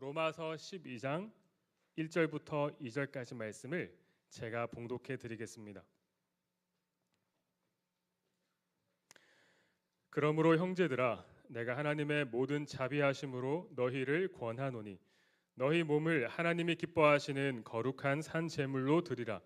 로마서 12장 1절부터 2절까지 말씀을 제가 봉독해 드리겠습니다. 그러므로 형제들아, 내가 하나님의 모든 자비하심으로 너희를 권하노니 너희 몸을 하나님이 기뻐하시는 거룩한 산 제물로 드리라.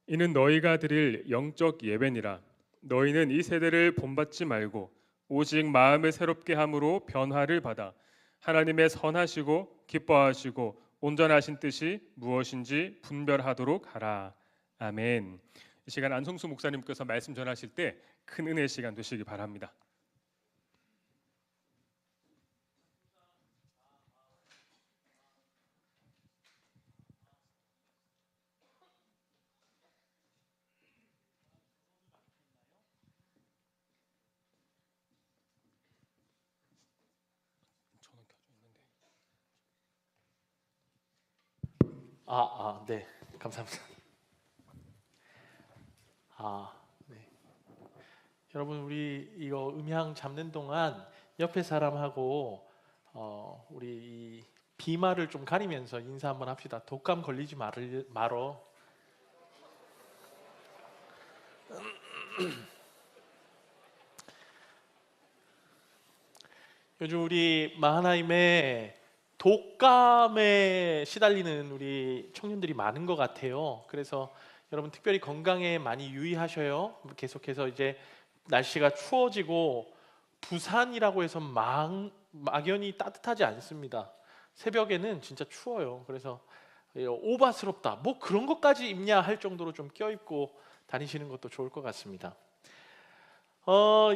이는 너희가 드릴 영적 예배니라. 너희는 이 세대를 본받지 말고 오직 마음을 새롭게 함으로 변화를 받아 하나님의 선하시고 기뻐하시고 온전하신 뜻이 무엇인지 분별하도록 하라. 아멘. 이 시간 안성수 목사님께서 말씀 전하실 때 큰 은혜의 시간 되시기 바랍니다. 네, 감사합니다. 네. 여러분, 우리 이거 음향 잡는 동안 옆에 사람하고 우리 이 비말을 좀 가리면서 인사 한번 합시다. 독감 걸리지 말어. 요즘 우리 마하나임에 독감에 시달리는 우리 청년들이 많은 것 같아요. 그래서 여러분 특별히 건강에 많이 유의하셔요. 계속해서 이제 날씨가 추워지고 부산이라고 해서 막연히 따뜻하지 않습니다. 새벽에는 진짜 추워요. 그래서 오바스럽다, 뭐 그런 것까지 입냐 할 정도로 좀 껴입고 다니시는 것도 좋을 것 같습니다.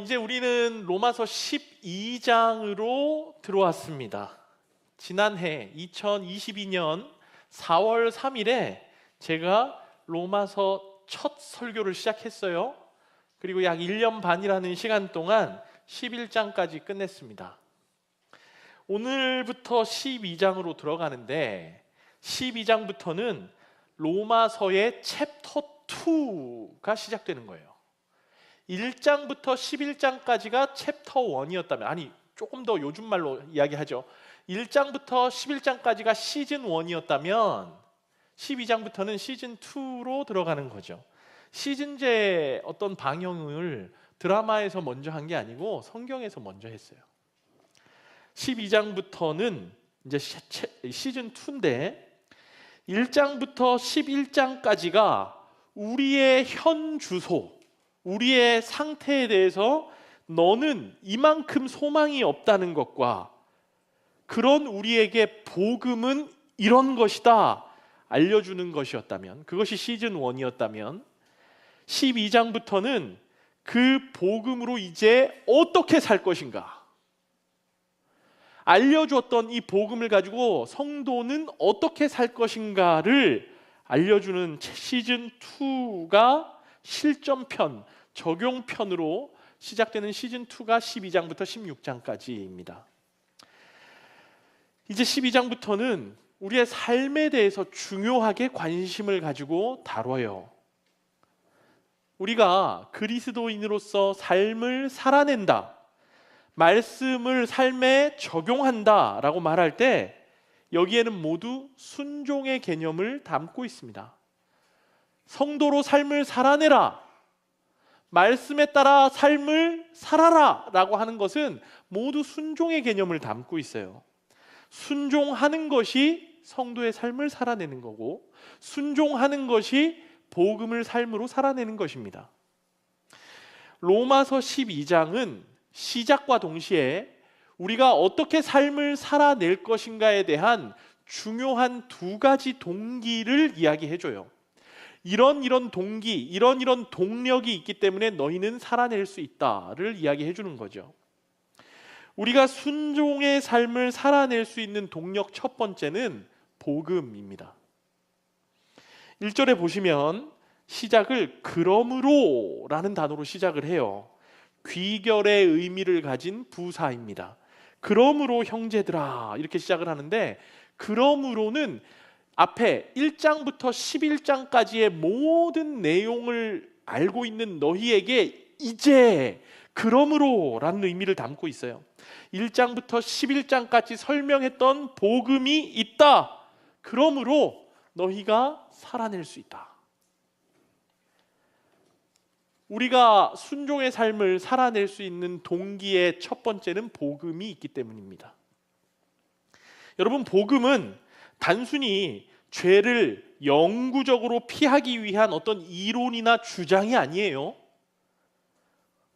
이제 우리는 로마서 12장으로 들어왔습니다. 지난해 2022년 4월 3일에 제가 로마서 첫 설교를 시작했어요. 그리고 약 1년 반이라는 시간 동안 11장까지 끝냈습니다. 오늘부터 12장으로 들어가는데 12장부터는 로마서의 챕터 2가 시작되는 거예요. 1장부터 11장까지가 챕터 1이었다면, 아니 조금 더 요즘 말로 이야기하죠. 1장부터 11장까지가 시즌 1이었다면 12장부터는 시즌 2로 들어가는 거죠. 시즌제 어떤 방영을 드라마에서 먼저 한 게 아니고 성경에서 먼저 했어요. 12장부터는 이제 시즌 2인데 1장부터 11장까지가 우리의 현 주소, 우리의 상태에 대해서 너는 이만큼 소망이 없다는 것과 그런 우리에게 복음은 이런 것이다 알려주는 것이었다면, 그것이 시즌 1이었다면 12장부터는 그 복음으로 이제 어떻게 살 것인가, 알려주었던 이 복음을 가지고 성도는 어떻게 살 것인가를 알려주는 시즌 2가 실전편, 적용편으로 시작되는 시즌 2가 12장부터 16장까지입니다. 이제 12장부터는 우리의 삶에 대해서 중요하게 관심을 가지고 다뤄요. 우리가 그리스도인으로서 삶을 살아낸다, 말씀을 삶에 적용한다 라고 말할 때 여기에는 모두 순종의 개념을 담고 있습니다. 성도로 삶을 살아내라, 말씀에 따라 삶을 살아라 라고 하는 것은 모두 순종의 개념을 담고 있어요. 순종하는 것이 성도의 삶을 살아내는 거고, 순종하는 것이 복음을 삶으로 살아내는 것입니다. 로마서 12장은 시작과 동시에 우리가 어떻게 삶을 살아낼 것인가에 대한 중요한 두 가지 동기를 이야기해줘요. 이런 동기, 이런 동력이 있기 때문에 너희는 살아낼 수 있다를 이야기해주는 거죠. 우리가 순종의 삶을 살아낼 수 있는 동력 첫 번째는 복음입니다. 1절에 보시면 시작을 그러므로 라는 단어로 시작을 해요. 귀결의 의미를 가진 부사입니다. 그러므로 형제들아 이렇게 시작을 하는데, 그러므로는 앞에 1장부터 11장까지의 모든 내용을 알고 있는 너희에게 이제 그러므로 라는 의미를 담고 있어요. 1장부터 11장까지 설명했던 복음이 있다. 그러므로 너희가 살아낼 수 있다. 우리가 순종의 삶을 살아낼 수 있는 동기의 첫 번째는 복음이 있기 때문입니다. 여러분, 복음은 단순히 죄를 영구적으로 피하기 위한 어떤 이론이나 주장이 아니에요.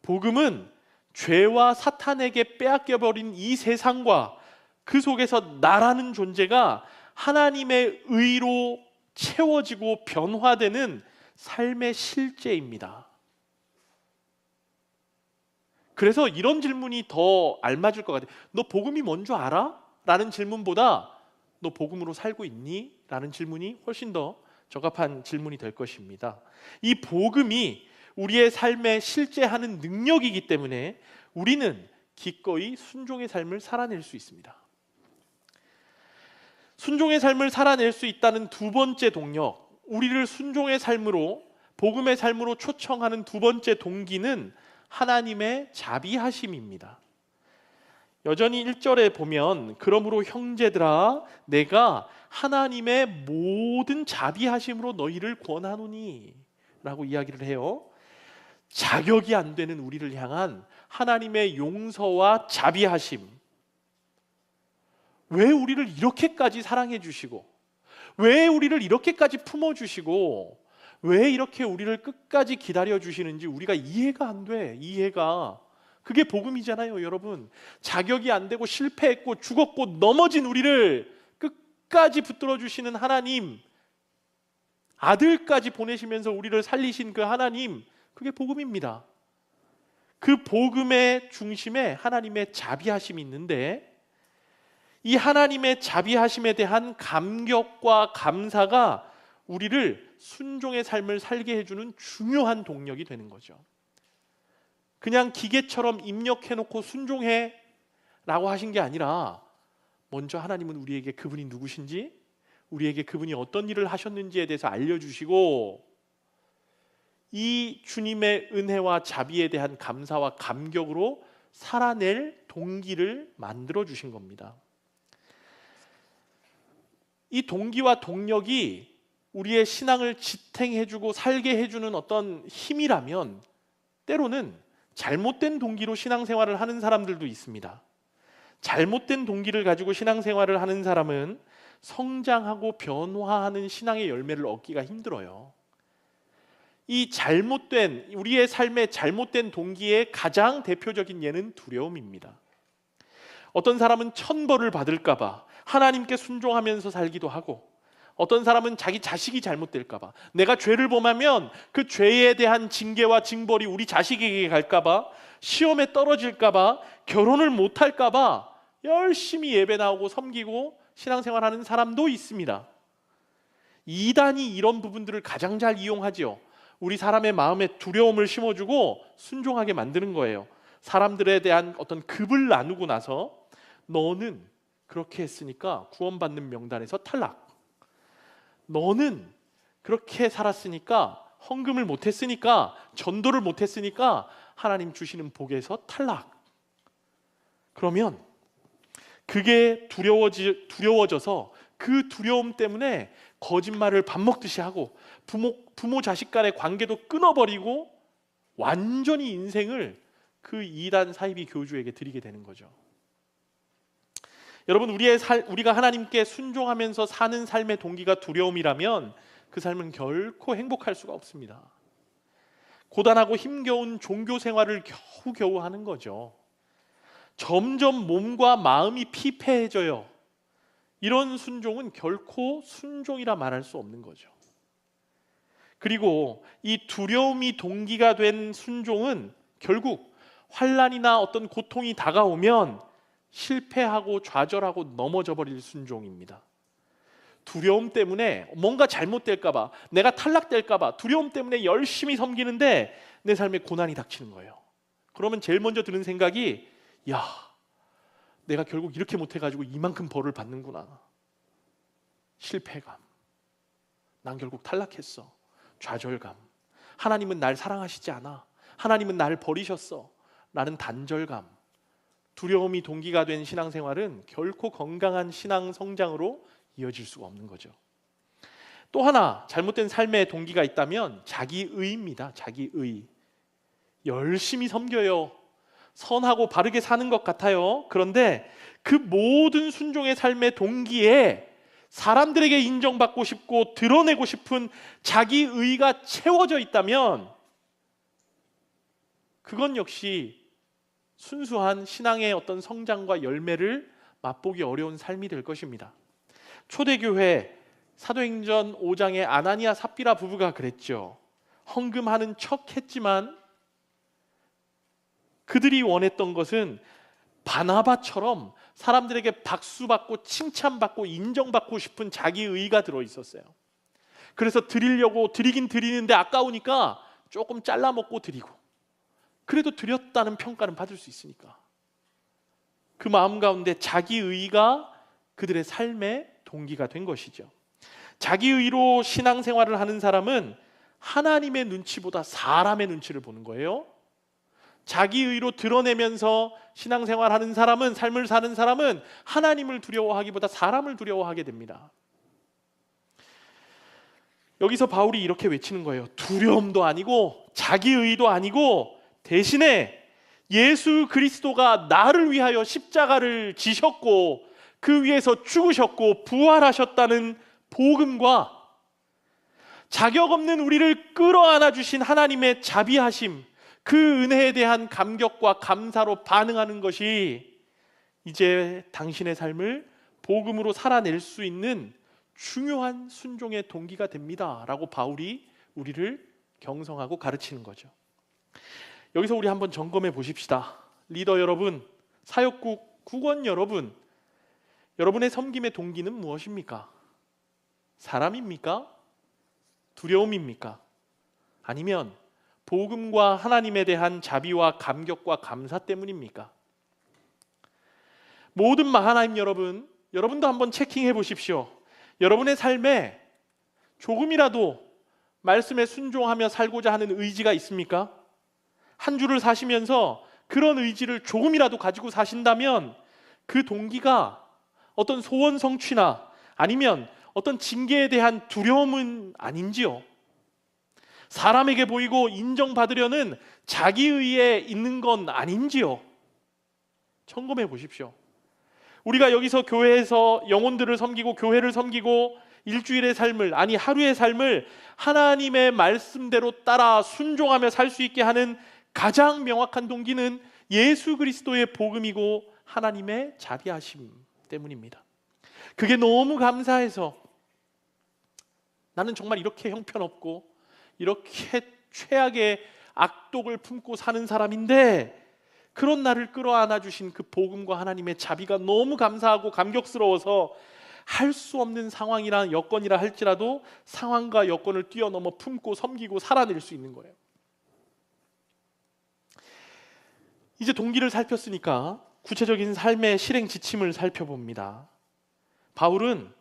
복음은 죄와 사탄에게 빼앗겨버린 이 세상과 그 속에서 나라는 존재가 하나님의 의로 채워지고 변화되는 삶의 실제입니다. 그래서 이런 질문이 더 알맞을 것 같아요. 너 복음이 뭔 줄 알아? 라는 질문보다 너 복음으로 살고 있니? 라는 질문이 훨씬 더 적합한 질문이 될 것입니다. 이 복음이 우리의 삶에 실제하는 능력이기 때문에 우리는 기꺼이 순종의 삶을 살아낼 수 있습니다. 순종의 삶을 살아낼 수 있다는 두 번째 동력, 우리를 순종의 삶으로, 복음의 삶으로 초청하는 두 번째 동기는 하나님의 자비하심입니다. 여전히 1절에 보면 그러므로 형제들아 내가 하나님의 모든 자비하심으로 너희를 권하노니 라고 이야기를 해요. 자격이 안 되는 우리를 향한 하나님의 용서와 자비하심. 왜 우리를 이렇게까지 사랑해 주시고, 왜 우리를 이렇게까지 품어 주시고, 왜 이렇게 우리를 끝까지 기다려 주시는지 우리가 이해가 안 돼. 이해가. 그게 복음이잖아요, 여러분. 자격이 안 되고 실패했고 죽었고 넘어진 우리를 끝까지 붙들어 주시는 하나님, 아들까지 보내시면서 우리를 살리신 그 하나님, 그게 복음입니다. 그 복음의 중심에 하나님의 자비하심이 있는데, 이 하나님의 자비하심에 대한 감격과 감사가 우리를 순종의 삶을 살게 해주는 중요한 동력이 되는 거죠. 그냥 기계처럼 입력해놓고 순종해 라고 하신 게 아니라, 먼저 하나님은 우리에게 그분이 누구신지, 우리에게 그분이 어떤 일을 하셨는지에 대해서 알려주시고, 이 주님의 은혜와 자비에 대한 감사와 감격으로 살아낼 동기를 만들어 주신 겁니다. 이 동기와 동력이 우리의 신앙을 지탱해주고 살게 해주는 어떤 힘이라면, 때로는 잘못된 동기로 신앙생활을 하는 사람들도 있습니다. 잘못된 동기를 가지고 신앙생활을 하는 사람은 성장하고 변화하는 신앙의 열매를 얻기가 힘들어요. 이 잘못된, 우리의 삶의 잘못된 동기의 가장 대표적인 예는 두려움입니다. 어떤 사람은 천벌을 받을까 봐 하나님께 순종하면서 살기도 하고, 어떤 사람은 자기 자식이 잘못될까 봐, 내가 죄를 범하면 그 죄에 대한 징계와 징벌이 우리 자식에게 갈까 봐, 시험에 떨어질까 봐, 결혼을 못할까 봐 열심히 예배 나오고 섬기고 신앙생활하는 사람도 있습니다. 이단이 이런 부분들을 가장 잘 이용하죠. 우리 사람의 마음에 두려움을 심어주고 순종하게 만드는 거예요. 사람들에 대한 어떤 급을 나누고 나서, 너는 그렇게 했으니까 구원받는 명단에서 탈락, 너는 그렇게 살았으니까, 헌금을 못했으니까, 전도를 못했으니까 하나님 주시는 복에서 탈락. 그러면 그게 두려워져서 그 두려움 때문에 거짓말을 밥 먹듯이 하고, 부모 자식 간의 관계도 끊어버리고 완전히 인생을 그 이단 사이비 교주에게 드리게 되는 거죠. 여러분, 우리가 하나님께 순종하면서 사는 삶의 동기가 두려움이라면 그 삶은 결코 행복할 수가 없습니다. 고단하고 힘겨운 종교 생활을 겨우겨우 하는 거죠. 점점 몸과 마음이 피폐해져요. 이런 순종은 결코 순종이라 말할 수 없는 거죠. 그리고 이 두려움이 동기가 된 순종은 결국 환난이나 어떤 고통이 다가오면 실패하고 좌절하고 넘어져 버릴 순종입니다. 두려움 때문에 뭔가 잘못될까 봐, 내가 탈락될까 봐 두려움 때문에 열심히 섬기는데 내 삶에 고난이 닥치는 거예요. 그러면 제일 먼저 드는 생각이, 야, 내가 결국 이렇게 못해가지고 이만큼 벌을 받는구나. 실패감, 난 결국 탈락했어. 좌절감, 하나님은 날 사랑하시지 않아, 하나님은 나를 버리셨어 라는 단절감, 두려움이 동기가 된 신앙생활은 결코 건강한 신앙 성장으로 이어질 수가 없는 거죠. 또 하나 잘못된 삶의 동기가 있다면 자기의입니다. 자기의. 열심히 섬겨요. 선하고 바르게 사는 것 같아요. 그런데 그 모든 순종의 삶의 동기에 사람들에게 인정받고 싶고 드러내고 싶은 자기의가 채워져 있다면 그건 역시 순수한 신앙의 어떤 성장과 열매를 맛보기 어려운 삶이 될 것입니다. 초대교회 사도행전 5장의 아나니아 삽비라 부부가 그랬죠. 헌금하는 척 했지만 그들이 원했던 것은 바나바처럼 사람들에게 박수받고 칭찬받고 인정받고 싶은 자기의가 들어있었어요. 그래서 드리긴 드리는데 아까우니까 조금 잘라 먹고 드리고, 그래도 드렸다는 평가는 받을 수 있으니까 그 마음 가운데 자기의가 그들의 삶의 동기가 된 것이죠. 자기의로 신앙생활을 하는 사람은 하나님의 눈치보다 사람의 눈치를 보는 거예요. 자기의로 드러내면서 신앙생활하는 사람은, 삶을 사는 사람은 하나님을 두려워하기보다 사람을 두려워하게 됩니다. 여기서 바울이 이렇게 외치는 거예요. 두려움도 아니고 자기의도 아니고 대신에 예수 그리스도가 나를 위하여 십자가를 지셨고 그 위에서 죽으셨고 부활하셨다는 복음과 자격 없는 우리를 끌어안아 주신 하나님의 자비하심, 그 은혜에 대한 감격과 감사로 반응하는 것이 이제 당신의 삶을 복음으로 살아낼 수 있는 중요한 순종의 동기가 됩니다 라고 바울이 우리를 경성하고 가르치는 거죠. 여기서 우리 한번 점검해 보십시다. 리더 여러분, 사역국 국원 여러분, 여러분의 섬김의 동기는 무엇입니까? 사람입니까? 두려움입니까? 아니면 복음과 하나님에 대한 자비와 감격과 감사 때문입니까? 모든 하나님 여러분, 여러분도 한번 체킹해 보십시오. 여러분의 삶에 조금이라도 말씀에 순종하며 살고자 하는 의지가 있습니까? 한 주를 사시면서 그런 의지를 조금이라도 가지고 사신다면 그 동기가 어떤 소원 성취나 아니면 어떤 징계에 대한 두려움은 아닌지요? 사람에게 보이고 인정받으려는 자기의에 있는 건 아닌지요? 점검해 보십시오. 우리가 여기서 교회에서 영혼들을 섬기고 교회를 섬기고 일주일의 삶을, 아니 하루의 삶을 하나님의 말씀대로 따라 순종하며 살 수 있게 하는 가장 명확한 동기는 예수 그리스도의 복음이고 하나님의 자비하심 때문입니다. 그게 너무 감사해서 나는 정말 이렇게 형편없고 이렇게 최악의 악독을 품고 사는 사람인데 그런 나를 끌어안아 주신 그 복음과 하나님의 자비가 너무 감사하고 감격스러워서 할 수 없는 상황이나 여건이라 할지라도 상황과 여건을 뛰어넘어 품고 섬기고 살아낼 수 있는 거예요. 이제 동기를 살폈으니까 구체적인 삶의 실행 지침을 살펴봅니다. 바울은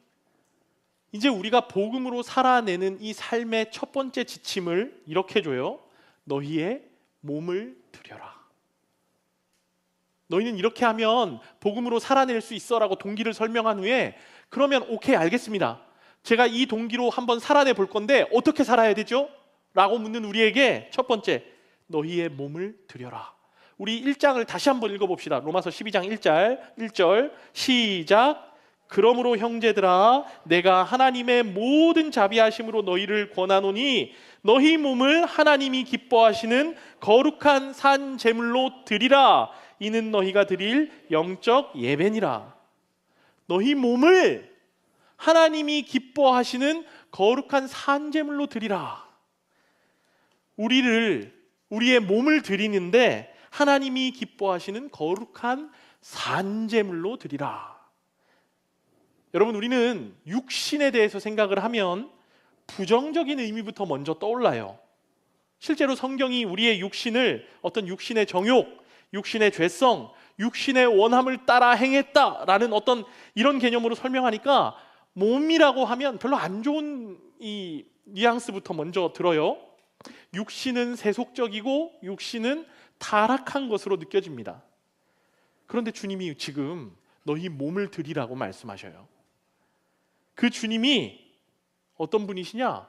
이제 우리가 복음으로 살아내는 이 삶의 첫 번째 지침을 이렇게 줘요. 너희의 몸을 드려라. 너희는 이렇게 하면 복음으로 살아낼 수 있어 라고 동기를 설명한 후에 그러면 오케이 알겠습니다. 제가 이 동기로 한번 살아내 볼 건데 어떻게 살아야 되죠? 라고 묻는 우리에게 첫 번째, 너희의 몸을 드려라. 우리 1장을 다시 한번 읽어봅시다. 로마서 12장 1절 시작. 그러므로 형제들아 내가 하나님의 모든 자비하심으로 너희를 권하노니 너희 몸을 하나님이 기뻐하시는 거룩한 산 제물로 드리라. 이는 너희가 드릴 영적 예배니라. 너희 몸을 하나님이 기뻐하시는 거룩한 산 제물로 드리라. 우리의 몸을 드리는데 하나님이 기뻐하시는 거룩한 산 제물로 드리라. 여러분, 우리는 육신에 대해서 생각을 하면 부정적인 의미부터 먼저 떠올라요. 실제로 성경이 우리의 육신을 어떤 육신의 정욕, 육신의 죄성, 육신의 원함을 따라 행했다라는 어떤 이런 개념으로 설명하니까 몸이라고 하면 별로 안 좋은 이 뉘앙스부터 먼저 들어요. 육신은 세속적이고 육신은 타락한 것으로 느껴집니다. 그런데 주님이 지금 너희 몸을 드리라고 말씀하셔요. 그 주님이 어떤 분이시냐?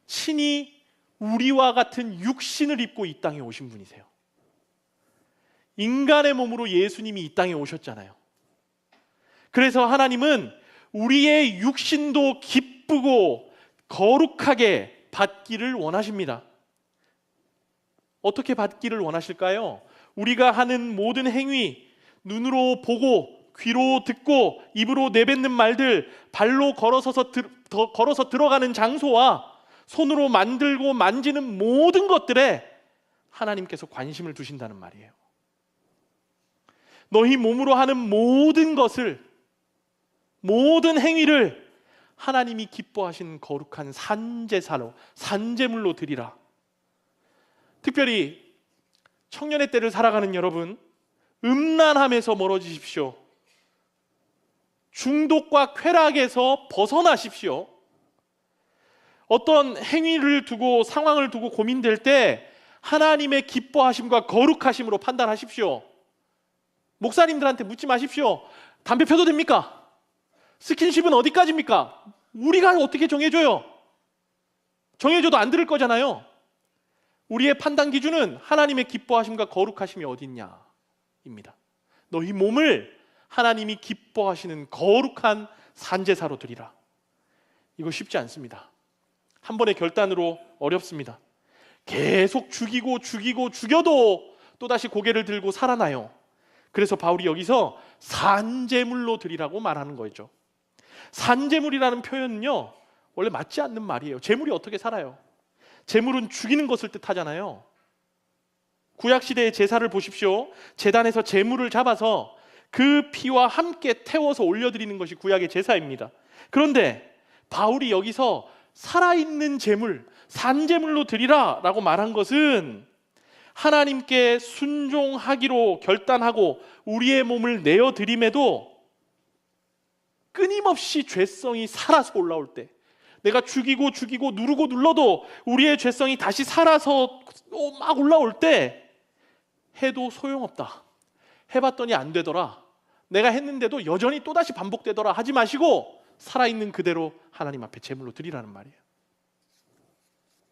친히 우리와 같은 육신을 입고 이 땅에 오신 분이세요. 인간의 몸으로 예수님이 이 땅에 오셨잖아요. 그래서 하나님은 우리의 육신도 기쁘고 거룩하게 받기를 원하십니다. 어떻게 받기를 원하실까요? 우리가 하는 모든 행위, 눈으로 보고 귀로 듣고 입으로 내뱉는 말들, 발로 걸어서 들어가는 장소와 손으로 만들고 만지는 모든 것들에 하나님께서 관심을 두신다는 말이에요. 너희 몸으로 하는 모든 것을, 모든 행위를 하나님이 기뻐하신 거룩한 산제사로, 산제물로 드리라. 특별히 청년의 때를 살아가는 여러분, 음란함에서 멀어지십시오. 중독과 쾌락에서 벗어나십시오. 어떤 행위를 두고, 상황을 두고 고민될 때 하나님의 기뻐하심과 거룩하심으로 판단하십시오. 목사님들한테 묻지 마십시오. 담배 펴도 됩니까? 스킨십은 어디까지입니까? 우리가 어떻게 정해줘요? 정해줘도 안 들을 거잖아요. 우리의 판단 기준은 하나님의 기뻐하심과 거룩하심이 어딨냐입니다. 너희 몸을 하나님이 기뻐하시는 거룩한 산제사로 드리라. 이거 쉽지 않습니다. 한 번의 결단으로 어렵습니다. 계속 죽여도 또다시 고개를 들고 살아나요. 그래서 바울이 여기서 산제물로 드리라고 말하는 거죠. 산제물이라는 표현은요, 원래 맞지 않는 말이에요. 제물이 어떻게 살아요? 제물은 죽이는 것을 뜻하잖아요. 구약시대의 제사를 보십시오. 제단에서 제물을 잡아서 그 피와 함께 태워서 올려드리는 것이 구약의 제사입니다. 그런데 바울이 여기서 살아있는 제물, 산제물로 드리라 라고 말한 것은 하나님께 순종하기로 결단하고 우리의 몸을 내어드림에도 끊임없이 죄성이 살아서 올라올 때, 내가 죽이고 누르고 눌러도 우리의 죄성이 다시 살아서 막 올라올 때 해도 소용없다, 해봤더니 안 되더라, 내가 했는데도 여전히 또다시 반복되더라 하지 마시고 살아있는 그대로 하나님 앞에 제물로 드리라는 말이에요.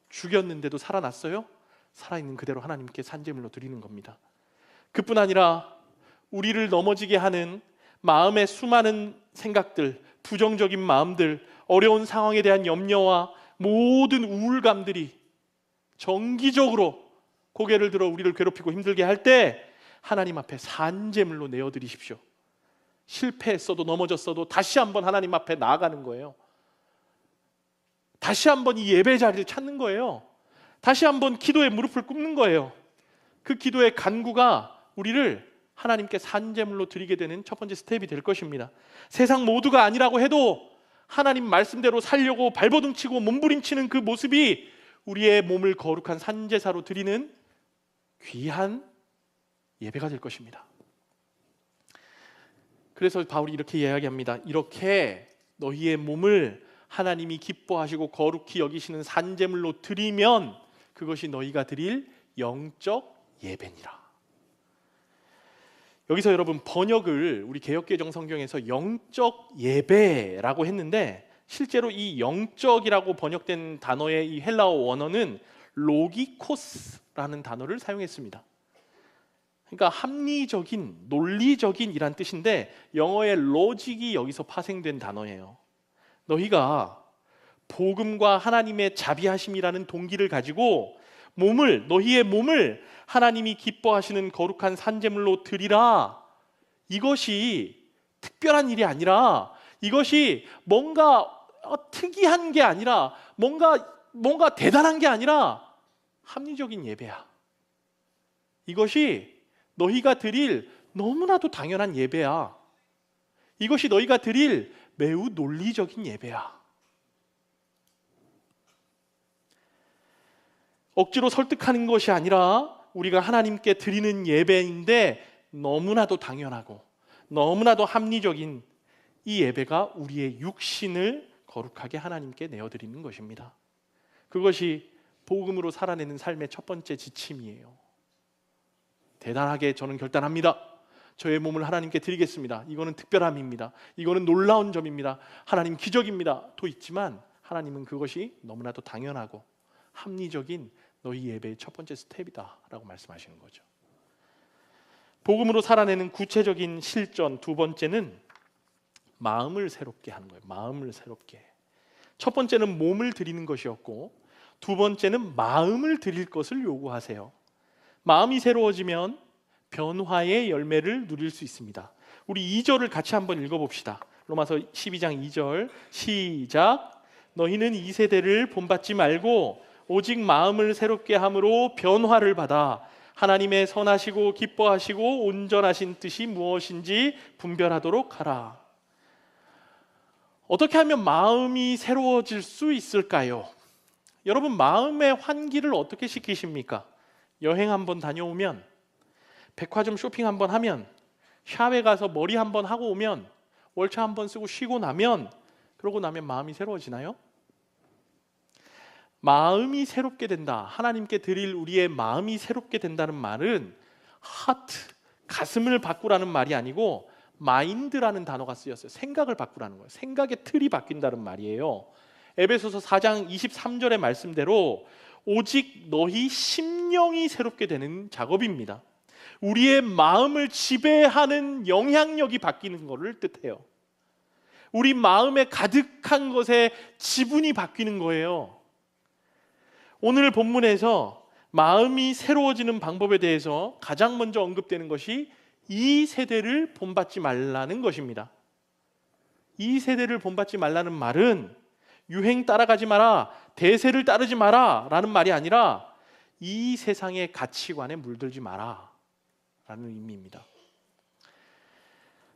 죽였는데도 살아났어요? 살아있는 그대로 하나님께 산제물로 드리는 겁니다. 그뿐 아니라 우리를 넘어지게 하는 마음의 수많은 생각들, 부정적인 마음들, 어려운 상황에 대한 염려와 모든 우울감들이 정기적으로 고개를 들어 우리를 괴롭히고 힘들게 할 때 하나님 앞에 산제물로 내어드리십시오. 실패했어도 넘어졌어도 다시 한번 하나님 앞에 나아가는 거예요. 다시 한번 이 예배 자리를 찾는 거예요. 다시 한번 기도에 무릎을 꿇는 거예요. 그 기도의 간구가 우리를 하나님께 산제물로 드리게 되는 첫 번째 스텝이 될 것입니다. 세상 모두가 아니라고 해도 하나님 말씀대로 살려고 발버둥치고 몸부림치는 그 모습이 우리의 몸을 거룩한 산제사로 드리는 귀한 예배가 될 것입니다. 그래서 바울이 이렇게 이야기합니다. 이렇게 너희의 몸을 하나님이 기뻐하시고 거룩히 여기시는 산제물로 드리면 그것이 너희가 드릴 영적 예배니라. 여기서 여러분 번역을 우리 개역개정 성경에서 영적 예배라고 했는데 실제로 이 영적이라고 번역된 단어의 이 헬라어 원어는 로기코스라는 단어를 사용했습니다. 그러니까 합리적인, 논리적인 이란 뜻인데 영어의 로직이 여기서 파생된 단어예요. 너희가 복음과 하나님의 자비하심이라는 동기를 가지고 너희의 몸을 하나님이 기뻐하시는 거룩한 산제물로 드리라. 이것이 특별한 일이 아니라, 이것이 뭔가 특이한 게 아니라, 뭔가 대단한 게 아니라 합리적인 예배야. 이것이 너희가 드릴 너무나도 당연한 예배야. 이것이 너희가 드릴 매우 논리적인 예배야. 억지로 설득하는 것이 아니라 우리가 하나님께 드리는 예배인데 너무나도 당연하고 너무나도 합리적인 이 예배가 우리의 육신을 거룩하게 하나님께 내어드리는 것입니다. 그것이 복음으로 살아내는 삶의 첫 번째 지침이에요. 대단하게 저는 결단합니다. 저의 몸을 하나님께 드리겠습니다. 이거는 특별함입니다. 이거는 놀라운 점입니다. 하나님 기적입니다. 도 있지만 하나님은 그것이 너무나도 당연하고 합리적인 너희 예배의 첫 번째 스텝이다 라고 말씀하시는 거죠. 복음으로 살아내는 구체적인 실전 두 번째는 마음을 새롭게 하는 거예요. 마음을 새롭게. 첫 번째는 몸을 드리는 것이었고 두 번째는 마음을 드릴 것을 요구하세요. 마음이 새로워지면 변화의 열매를 누릴 수 있습니다. 우리 2절을 같이 한번 읽어봅시다. 로마서 12장 2절 시작. 너희는 이 세대를 본받지 말고 오직 마음을 새롭게 함으로 변화를 받아 하나님의 선하시고 기뻐하시고 온전하신 뜻이 무엇인지 분별하도록 하라. 어떻게 하면 마음이 새로워질 수 있을까요? 여러분, 마음의 환기를 어떻게 시키십니까? 여행 한번 다녀오면, 백화점 쇼핑 한번 하면, 샵에 가서 머리 한번 하고 오면, 월차 한번 쓰고 쉬고 나면, 그러고 나면 마음이 새로워지나요? 마음이 새롭게 된다. 하나님께 드릴 우리의 마음이 새롭게 된다는 말은 하트, 가슴을 바꾸라는 말이 아니고 마인드라는 단어가 쓰였어요. 생각을 바꾸라는 거예요. 생각의 틀이 바뀐다는 말이에요. 에베소서 4장 23절의 말씀대로 오직 너희 심령이 새롭게 되는 작업입니다. 우리의 마음을 지배하는 영향력이 바뀌는 것을 뜻해요. 우리 마음에 가득한 것에 지분이 바뀌는 거예요. 오늘 본문에서 마음이 새로워지는 방법에 대해서 가장 먼저 언급되는 것이 이 세대를 본받지 말라는 것입니다. 이 세대를 본받지 말라는 말은 유행 따라가지 마라, 대세를 따르지 마라 라는 말이 아니라 이 세상의 가치관에 물들지 마라 라는 의미입니다.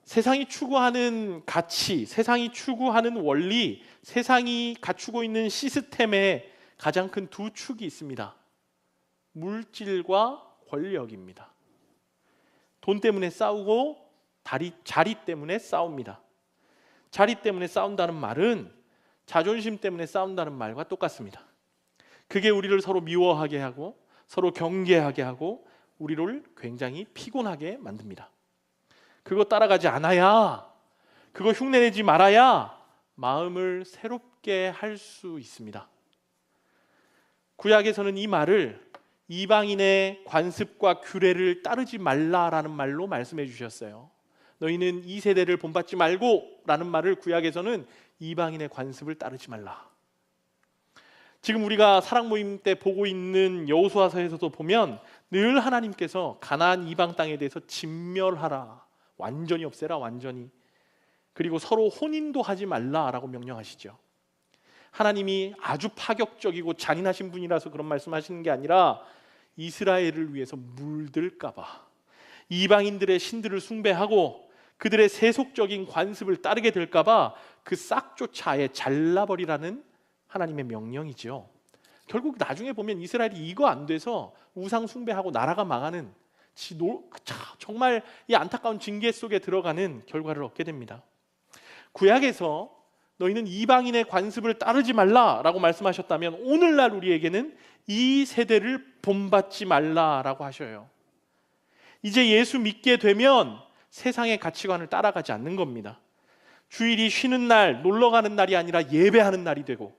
세상이 추구하는 가치, 세상이 추구하는 원리, 세상이 갖추고 있는 시스템에 가장 큰 두 축이 있습니다. 물질과 권력입니다. 돈 때문에 싸우고 자리 때문에 싸웁니다. 자리 때문에 싸운다는 말은 자존심 때문에 싸운다는 말과 똑같습니다. 그게 우리를 서로 미워하게 하고 서로 경계하게 하고 우리를 굉장히 피곤하게 만듭니다. 그거 따라가지 않아야, 그거 흉내내지 말아야 마음을 새롭게 할 수 있습니다. 구약에서는 이 말을 이방인의 관습과 규례를 따르지 말라라는 말로 말씀해 주셨어요. 너희는 이 세대를 본받지 말고 라는 말을 구약에서는 이방인의 관습을 따르지 말라. 지금 우리가 사랑 모임 때 보고 있는 여호수아서에서도 보면 늘 하나님께서 가나안 이방 땅에 대해서 진멸하라, 완전히 없애라, 완전히. 그리고 서로 혼인도 하지 말라라고 명령하시죠. 하나님이 아주 파격적이고 잔인하신 분이라서 그런 말씀하시는 게 아니라 이스라엘을 위해서 물들까 봐, 이방인들의 신들을 숭배하고 그들의 세속적인 관습을 따르게 될까 봐 그 싹조차 아예 잘라버리라는 하나님의 명령이죠. 결국 나중에 보면 이스라엘이 이거 안 돼서 우상 숭배하고 나라가 망하는 정말 이 안타까운 징계 속에 들어가는 결과를 얻게 됩니다. 구약에서 너희는 이방인의 관습을 따르지 말라라고 말씀하셨다면 오늘날 우리에게는 이 세대를 본받지 말라라고 하셔요. 이제 예수 믿게 되면 세상의 가치관을 따라가지 않는 겁니다. 주일이 쉬는 날, 놀러 가는 날이 아니라 예배하는 날이 되고,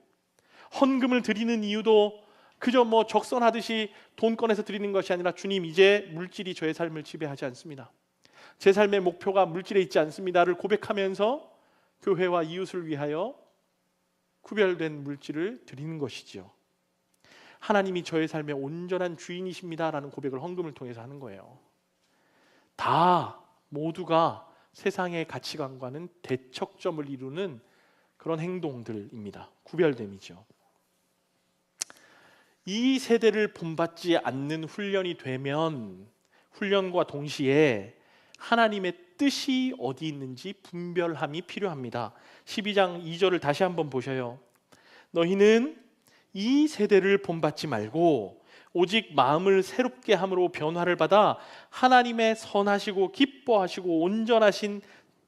헌금을 드리는 이유도 그저 뭐 적선하듯이 돈 꺼내서 드리는 것이 아니라 주님, 이제 물질이 저의 삶을 지배하지 않습니다. 제 삶의 목표가 물질에 있지 않습니다를 고백하면서 교회와 이웃을 위하여 구별된 물질을 드리는 것이지요. 하나님이 저의 삶의 온전한 주인이십니다라는 고백을 헌금을 통해서 하는 거예요. 다 모두가 세상의 가치관과는 대척점을 이루는 그런 행동들입니다. 구별됨이죠. 이 세대를 본받지 않는 훈련이 되면 훈련과 동시에 하나님의 뜻이 어디 있는지 분별함이 필요합니다. 12장 2절을 다시 한번 보셔요. 너희는 이 세대를 본받지 말고 오직 마음을 새롭게 함으로 변화를 받아 하나님의 선하시고 기뻐하시고 온전하신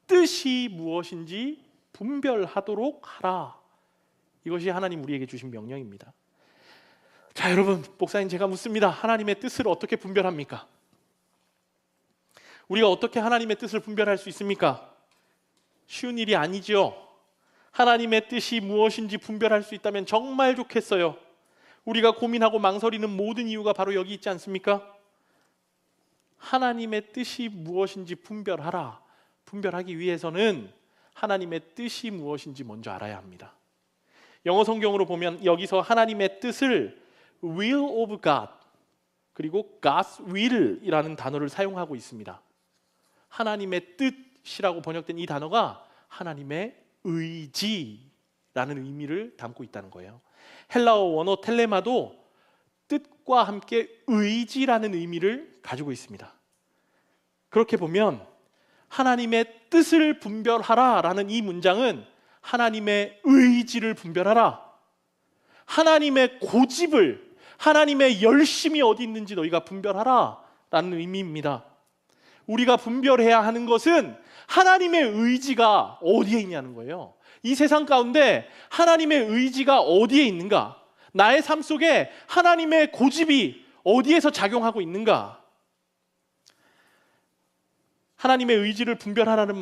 뜻이 무엇인지 분별하도록 하라. 이것이 하나님 우리에게 주신 명령입니다. 자, 여러분, 목사님 제가 묻습니다. 하나님의 뜻을 어떻게 분별합니까? 우리가 어떻게 하나님의 뜻을 분별할 수 있습니까? 쉬운 일이 아니죠. 하나님의 뜻이 무엇인지 분별할 수 있다면 정말 좋겠어요. 우리가 고민하고 망설이는 모든 이유가 바로 여기 있지 않습니까? 하나님의 뜻이 무엇인지 분별하기 위해서는 하나님의 뜻이 무엇인지 먼저 알아야 합니다. 영어 성경으로 보면 여기서 하나님의 뜻을 will of God 그리고 God's will이라는 단어를 사용하고 있습니다. 하나님의 뜻이라고 번역된 이 단어가 하나님의 의지라는 의미를 담고 있다는 거예요. 헬라어 원어 텔레마도 뜻과 함께 의지라는 의미를 가지고 있습니다. 그렇게 보면 하나님의 뜻을 분별하라 라는 이 문장은 하나님의 의지를 분별하라, 하나님의 고집을, 하나님의 열심이 어디 있는지 너희가 분별하라 라는 의미입니다. 우리가 분별해야 하는 것은 하나님의 의지가 어디에 있냐는 거예요. 이 세상 가운데 하나님의 의지가 어디에 있는가? 나의 삶 속에 하나님의 고집이 어디에서 작용하고 있는가? 하나님의 의지를 분별하자라는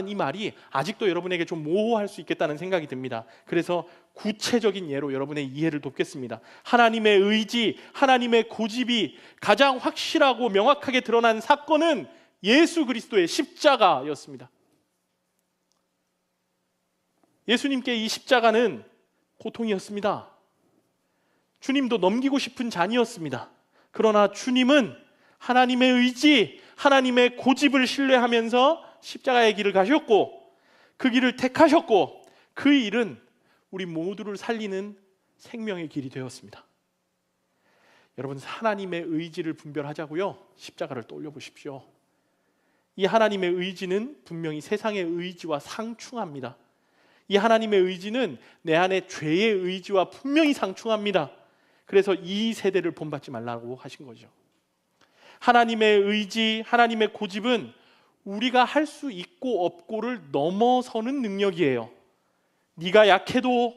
이 말이 아직도 여러분에게 좀 모호할 수 있겠다는 생각이 듭니다. 그래서 구체적인 예로 여러분의 이해를 돕겠습니다. 하나님의 의지, 하나님의 고집이 가장 확실하고 명확하게 드러난 사건은 예수 그리스도의 십자가였습니다. 예수님께 이 십자가는 고통이었습니다. 주님도 넘기고 싶은 잔이었습니다. 그러나 주님은 하나님의 의지, 하나님의 고집을 신뢰하면서 십자가의 길을 가셨고 그 길을 택하셨고 그 일은 우리 모두를 살리는 생명의 길이 되었습니다. 여러분, 하나님의 의지를 분별하자고요. 십자가를 떠올려 보십시오. 이 하나님의 의지는 분명히 세상의 의지와 상충합니다. 이 하나님의 의지는 내 안에 죄의 의지와 분명히 상충합니다. 그래서 이 세대를 본받지 말라고 하신 거죠. 하나님의 의지, 하나님의 고집은 우리가 할 수 있고 없고를 넘어서는 능력이에요. 네가 약해도,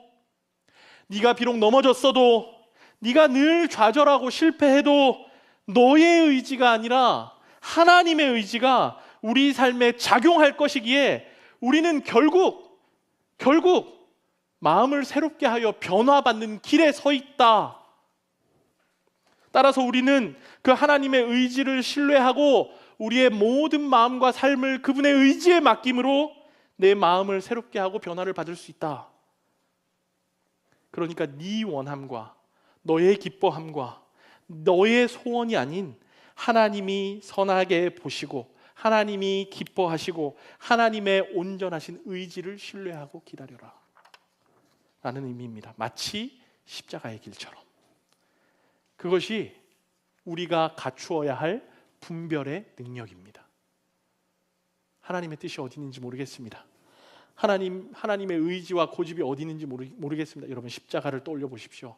네가 비록 넘어졌어도, 네가 늘 좌절하고 실패해도 너의 의지가 아니라 하나님의 의지가 우리 삶에 작용할 것이기에 우리는 결국 마음을 새롭게 하여 변화받는 길에 서 있다. 따라서 우리는 그 하나님의 의지를 신뢰하고 우리의 모든 마음과 삶을 그분의 의지에 맡김으로 내 마음을 새롭게 하고 변화를 받을 수 있다. 그러니까 네 원함과 너의 기뻐함과 너의 소원이 아닌 하나님이 선하게 보시고 하나님이 기뻐하시고 하나님의 온전하신 의지를 신뢰하고 기다려라 라는 의미입니다. 마치 십자가의 길처럼. 그것이 우리가 갖추어야 할 분별의 능력입니다. 하나님의 뜻이 어디 있는지 모르겠습니다. 하나님의 의지와 고집이 어디 있는지 모르겠습니다. 여러분, 십자가를 떠올려 보십시오.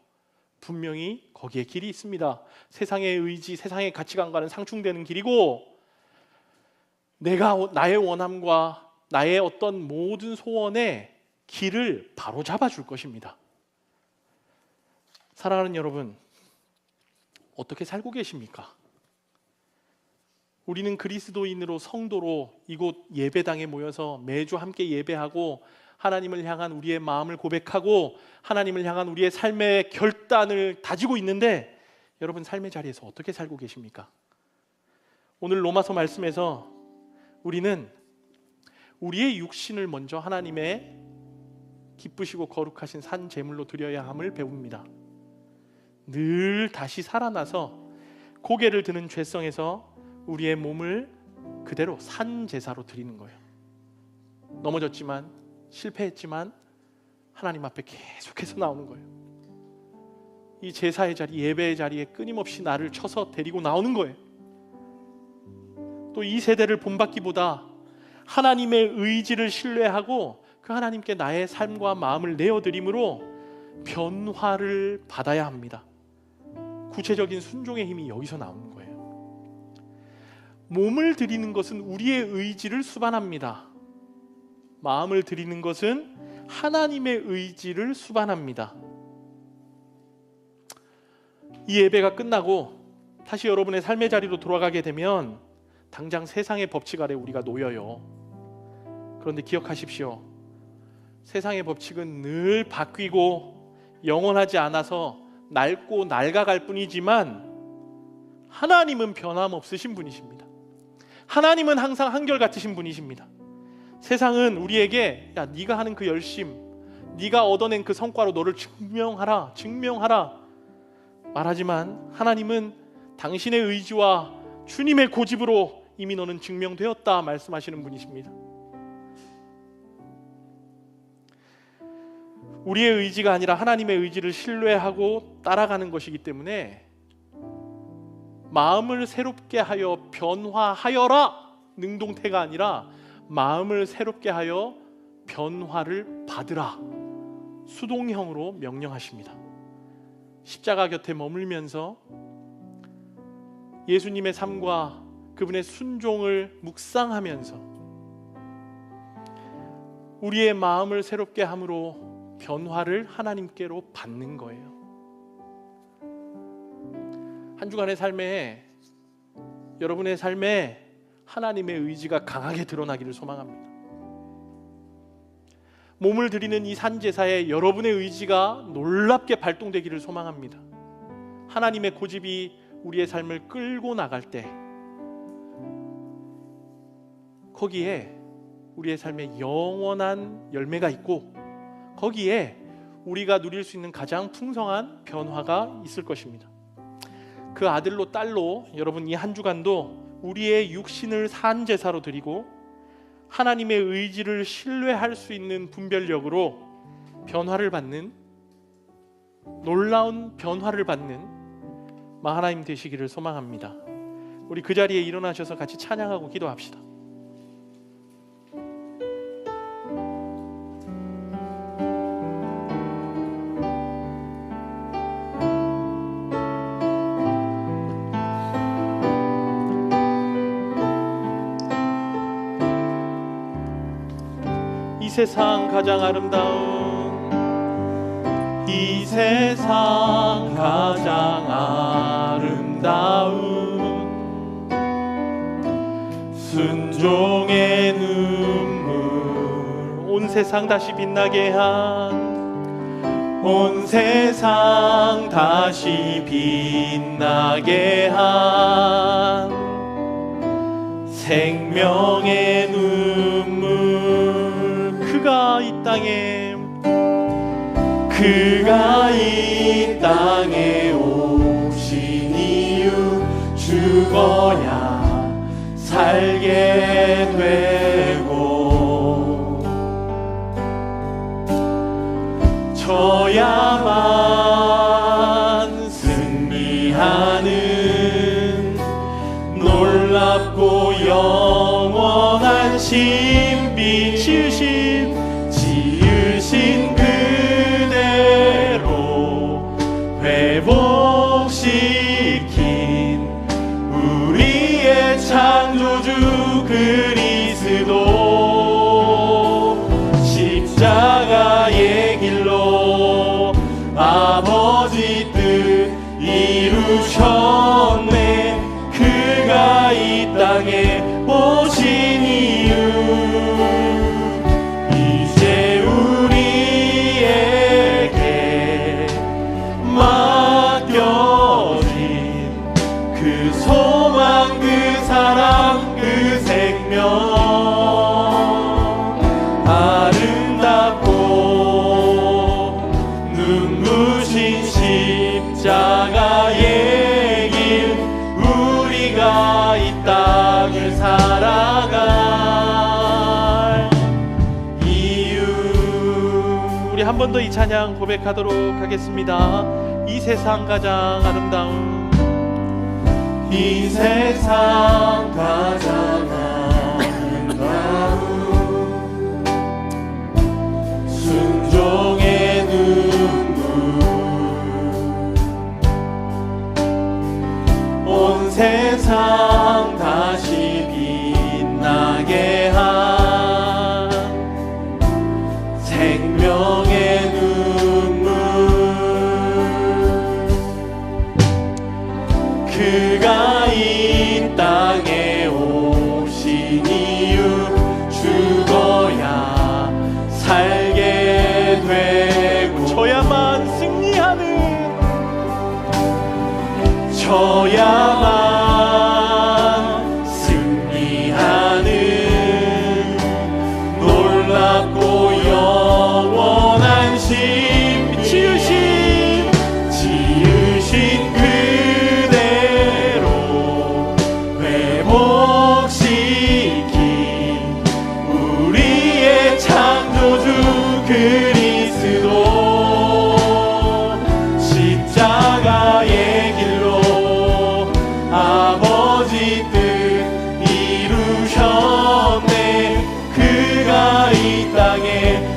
분명히 거기에 길이 있습니다. 세상의 의지, 세상의 가치관과는 상충되는 길이고 나의 원함과 나의 어떤 모든 소원의 길을 바로잡아 줄 것입니다. 사랑하는 여러분, 어떻게 살고 계십니까? 우리는 그리스도인으로 성도로 이곳 예배당에 모여서 매주 함께 예배하고 하나님을 향한 우리의 마음을 고백하고 하나님을 향한 우리의 삶의 결단을 다지고 있는데 여러분, 삶의 자리에서 어떻게 살고 계십니까? 오늘 로마서 말씀에서 우리는 우리의 육신을 먼저 하나님의 기쁘시고 거룩하신 산 제물로 드려야 함을 배웁니다. 늘 다시 살아나서 고개를 드는 죄성에서 우리의 몸을 그대로 산 제사로 드리는 거예요. 넘어졌지만 실패했지만 하나님 앞에 계속해서 나오는 거예요. 이 제사의 자리, 예배의 자리에 끊임없이 나를 쳐서 데리고 나오는 거예요. 또 이 세대를 본받기보다 하나님의 의지를 신뢰하고 그 하나님께 나의 삶과 마음을 내어드림으로 변화를 받아야 합니다. 구체적인 순종의 힘이 여기서 나오는 거예요. 몸을 드리는 것은 우리의 의지를 수반합니다. 마음을 드리는 것은 하나님의 의지를 수반합니다. 이 예배가 끝나고 다시 여러분의 삶의 자리로 돌아가게 되면 당장 세상의 법칙 아래 우리가 놓여요. 그런데 기억하십시오. 세상의 법칙은 늘 바뀌고 영원하지 않아서 낡고 낡아갈 뿐이지만 하나님은 변함없으신 분이십니다. 하나님은 항상 한결같으신 분이십니다. 세상은 우리에게 야, 네가 하는 그 열심, 네가 얻어낸 그 성과로 너를 증명하라 말하지만 하나님은 당신의 의지와 주님의 고집으로 이미 너는 증명되었다 말씀하시는 분이십니다. 우리의 의지가 아니라 하나님의 의지를 신뢰하고 따라가는 것이기 때문에 마음을 새롭게 하여 변화하여라 능동태가 아니라 마음을 새롭게 하여 변화를 받으라 수동형으로 명령하십니다. 십자가 곁에 머물면서 예수님의 삶과 그분의 순종을 묵상하면서 우리의 마음을 새롭게 함으로 변화를 하나님께로 받는 거예요. 한 주간의 삶에 여러분의 삶에 하나님의 의지가 강하게 드러나기를 소망합니다. 몸을 드리는 이 산제사에 여러분의 의지가 놀랍게 발동되기를 소망합니다. 하나님의 고집이 우리의 삶을 끌고 나갈 때 거기에 우리의 삶에 영원한 열매가 있고 거기에 우리가 누릴 수 있는 가장 풍성한 변화가 있을 것입니다. 그 아들로 딸로 여러분 이 한 주간도 우리의 육신을 산제사로 드리고 하나님의 의지를 신뢰할 수 있는 분별력으로 변화를 받는 놀라운 변화를 받는 하나님 되시기를 소망합니다. 우리 그 자리에 일어나셔서 같이 찬양하고 기도합시다. 이 세상 가장 아름다운 이 세상 가장 아름다운 순종의 눈물 온 세상 다시 빛나게 한 온 세상 다시 빛나게 한 생명의 눈물 그가 이 땅에 오신 이유 죽어야 살게 되고 져야만 승리하는 놀랍고 영원한 신비 지으신 그대로 회복시킨 우리의 창조주 그리스도 십자가의 길로 아버지 뜻 이루셨네. 그가 이 땅에 오신 이유 이제 우리에게 맡겨진 그 소망 그 사랑 그 생명 아름답고 눈부신 십자가의 길 우리가 이 땅을 살아갈 이유 우리 한 번 더 이 찬양 고백하도록 하겠습니다. 이 세상 가장 아름다운 이 세상 가장 아름다운 순종의 눈물 온 세상 다시 빛나게 한 생명의 눈물 그가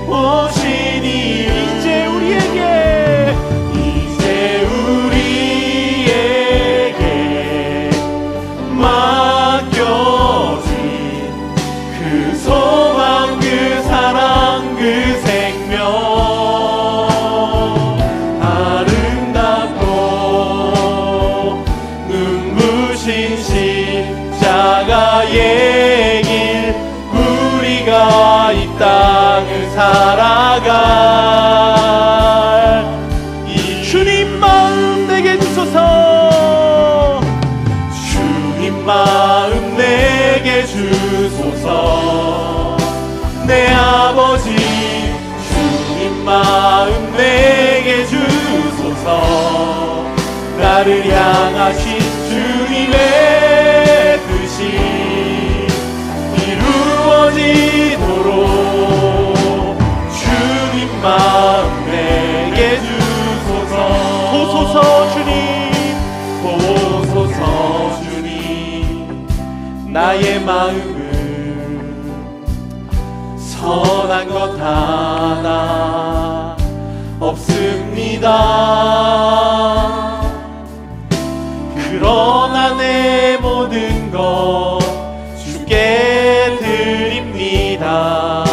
오시니 이제 우리에게 맡겨진 그 소망, 그 사랑, 그 생명, 아름답고 눈부신 십자가의 길, 우리가 이 땅을 살아갈 이 주님 마음 내게 주소서. 마음 내게 주소서. 내 아버지 주님 마음 내게 주소서. 나를 향하신 주님의 뜻이 이루어지도록 주님 마음 내게 주소서. 보소서 주님, 보소서 주님. 나의 마음은 선한 것 하나 없습니다. 그러나 내 모든 것 주께 드립니다.